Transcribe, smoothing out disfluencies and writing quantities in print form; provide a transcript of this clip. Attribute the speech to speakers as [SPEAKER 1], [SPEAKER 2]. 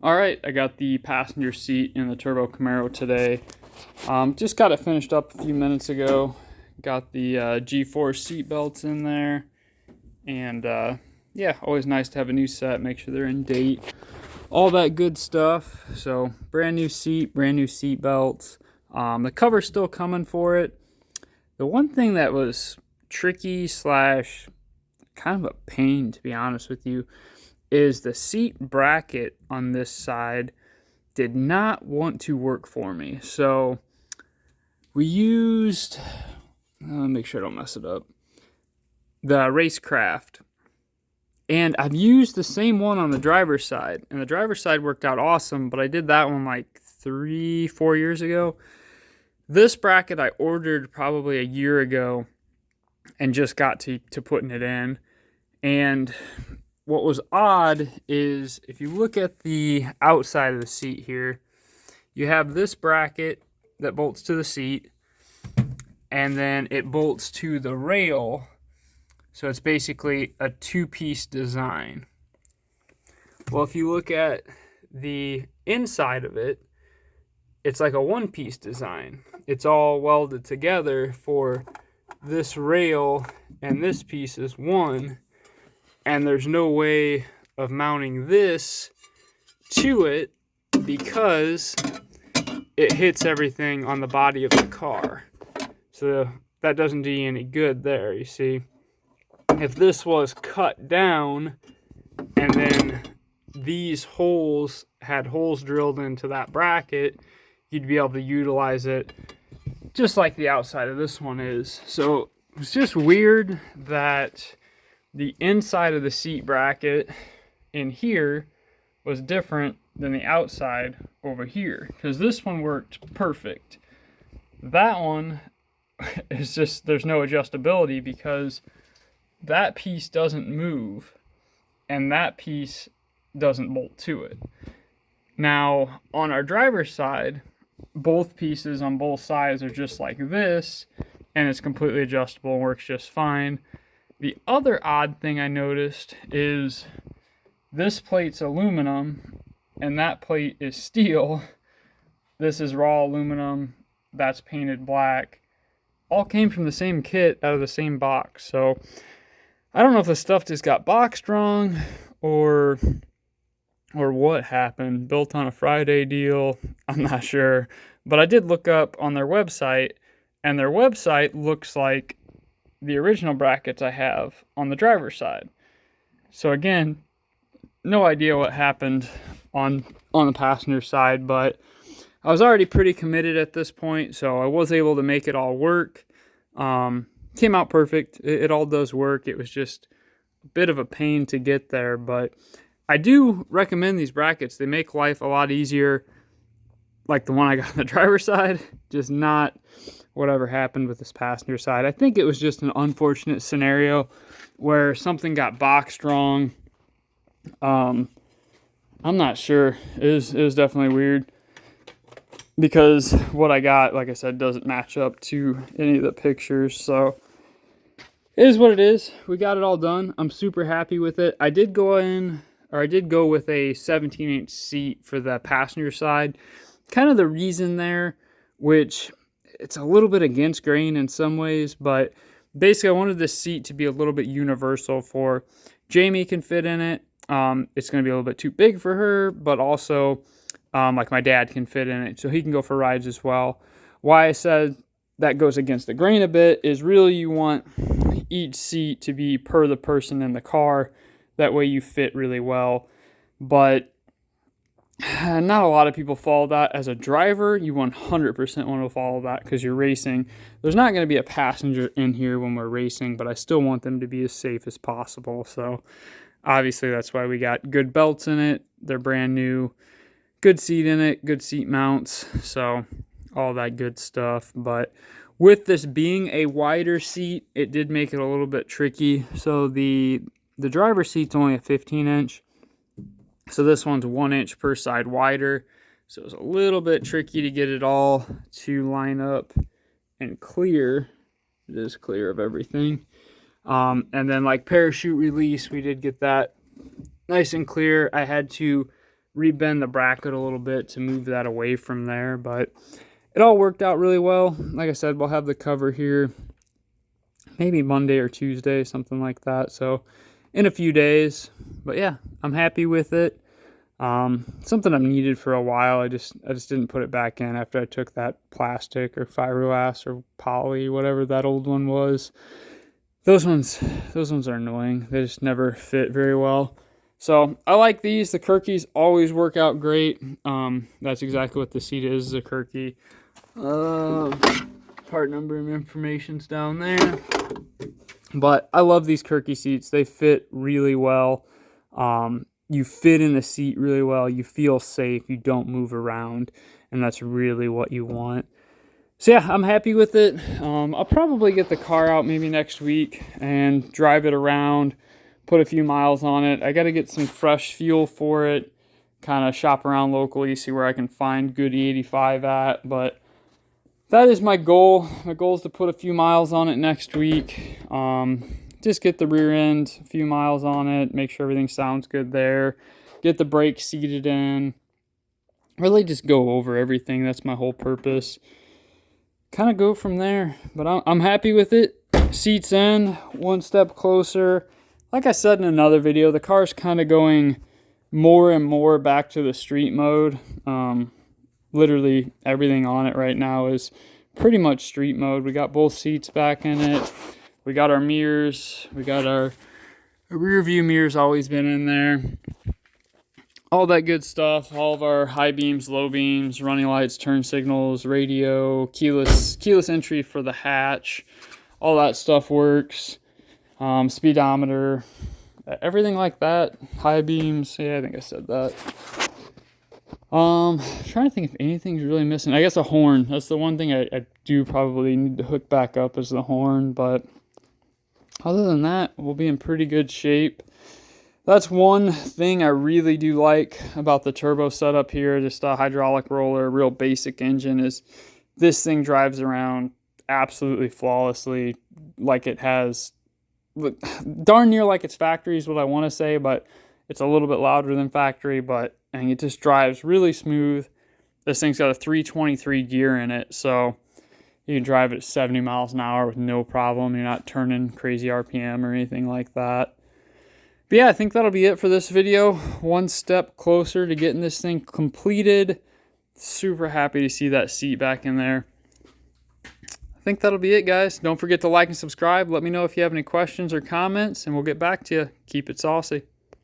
[SPEAKER 1] All right, I got the passenger seat in the Turbo Camaro today. Just got it finished up a few minutes ago. Got the G4 seat belts in there. And yeah, always nice to have a new set, make sure they're in date. All that good stuff. So brand new seat belts. The cover's still coming for it. The one thing that was tricky slash kind of a pain, to be honest with you, is the seat bracket on this side did not want to work for me. So we used, make sure I don't mess it up, the Racecraft. And I've used the same one on the driver's side. And the driver's side worked out awesome, but I did that one like 3-4 years ago. This bracket I ordered probably a year ago and just got to putting it in. And what was odd is if you look at the outside of the seat here, you have this bracket that bolts to the seat, and then it bolts to the rail. So it's basically a two-piece design. Well, if you look at the inside of it, it's like a one-piece design. It's all welded together for this rail, and this piece is one. And there's no way of mounting this to it because it hits everything on the body of the car. So that doesn't do you any good there, you see. If this was cut down and then these holes had holes drilled into that bracket, you'd be able to utilize it just like the outside of this one is. So it's just weird that the inside of the seat bracket in here was different than the outside over here, because this one worked perfect. That one is just, there's no adjustability because that piece doesn't move and that piece doesn't bolt to it. Now on our driver's side, both pieces on both sides are just like this, and it's completely adjustable and works just fine. The other odd thing I noticed is this plate's aluminum and that plate is steel. This is raw aluminum, that's painted black. All came from the same kit out of the same box. So I don't know if the stuff just got boxed wrong or what happened. Built on a Friday deal, I'm not sure. But I did look up on their website, and their website looks like the original brackets I have on the driver's side. So again, no idea what happened on the passenger side, but I was already pretty committed at this point, so I was able to make it all work. Came out perfect. It all does work. It was just a bit of a pain to get there, but I do recommend these brackets. They make life a lot easier, like the one I got on the driver's side, just not whatever happened with this passenger side. I think it was just an unfortunate scenario where something got boxed wrong. I'm not sure. It was definitely weird because what I got, like I said, doesn't match up to any of the pictures. So it is what it is. We got it all done. I'm super happy with it. I did go with a 17-inch seat for the passenger side. Kind of the reason there, which it's a little bit against grain in some ways, but basically I wanted this seat to be a little bit universal for Jamie can fit in it. It's going to be a little bit too big for her, but also like my dad can fit in it, so he can go for rides as well. Why I said that goes against the grain a bit is really you want each seat to be per the person in the car. That way you fit really well. But not a lot of people follow that. As a driver, you 100% want to follow that because you're racing. There's not going to be a passenger in here when we're racing, but I still want them to be as safe as possible. So obviously that's why we got good belts in it. They're brand new. Good seat in it, good seat mounts. So all that good stuff. But with this being a wider seat, it did make it a little bit tricky. So the driver's seat's only a 15-inch. So this one's 1 inch per side wider. So it's a little bit tricky to get it all to line up and clear. It is clear of everything. And then like parachute release, we did get that nice and clear. I had to rebend the bracket a little bit to move that away from there, but it all worked out really well. Like I said, we'll have the cover here maybe Monday or Tuesday, something like that. So in a few days, but yeah, I'm happy with it. Something I've needed for a while. I just didn't put it back in after I took that plastic or fiberglass or poly, whatever that old one was. Those ones are annoying. They just never fit very well. So I like these. The Kirkis always work out great. That's exactly what the seat is a Kirky. Part number and information's down there. But I love these Kirky seats. They fit really well. You fit in the seat really well. You feel safe. You don't move around. And that's really what you want. So yeah, I'm happy with it. I'll probably get the car out maybe next week and drive it around, put a few miles on it. I got to get some fresh fuel for it, kind of shop around locally, see where I can find good E85 at. But that is my goal. My goal is to put a few miles on it next week. Just get the rear end a few miles on it, make sure everything sounds good there, get the brakes seated in, really just go over everything. That's my whole purpose. Kind of go from there, but I'm happy with it. Seats in, one step closer. Like I said in another video, the car's kind of going more and more back to the street mode. Literally everything on it right now is pretty much street mode. We got both seats back in it. We got our mirrors. We got our rear view mirrors always been in there. All that good stuff. All of our high beams, low beams, running lights, turn signals, radio, keyless entry for the hatch. All that stuff works. Speedometer, everything like that. High beams. Yeah, I think I said that. Trying to think if anything's really missing. I guess a horn. That's the one thing I do probably need to hook back up is the horn. But other than that, we'll be in pretty good shape. That's one thing I really do like about the turbo setup here. Just a hydraulic roller, real basic engine, is this thing drives around absolutely flawlessly, like it has, darn near like it's factory is what I want to say, but it's a little bit louder than factory, but and it just drives really smooth. This thing's got a 323 gear in it, so you can drive it at 70 miles an hour with no problem. You're not turning crazy RPM or anything like that. But yeah, I think that'll be it for this video. One step closer to getting this thing completed. Super happy to see that seat back in there. I think that'll be it, guys. Don't forget to like and subscribe. Let me know if you have any questions or comments, and we'll get back to you. Keep it saucy.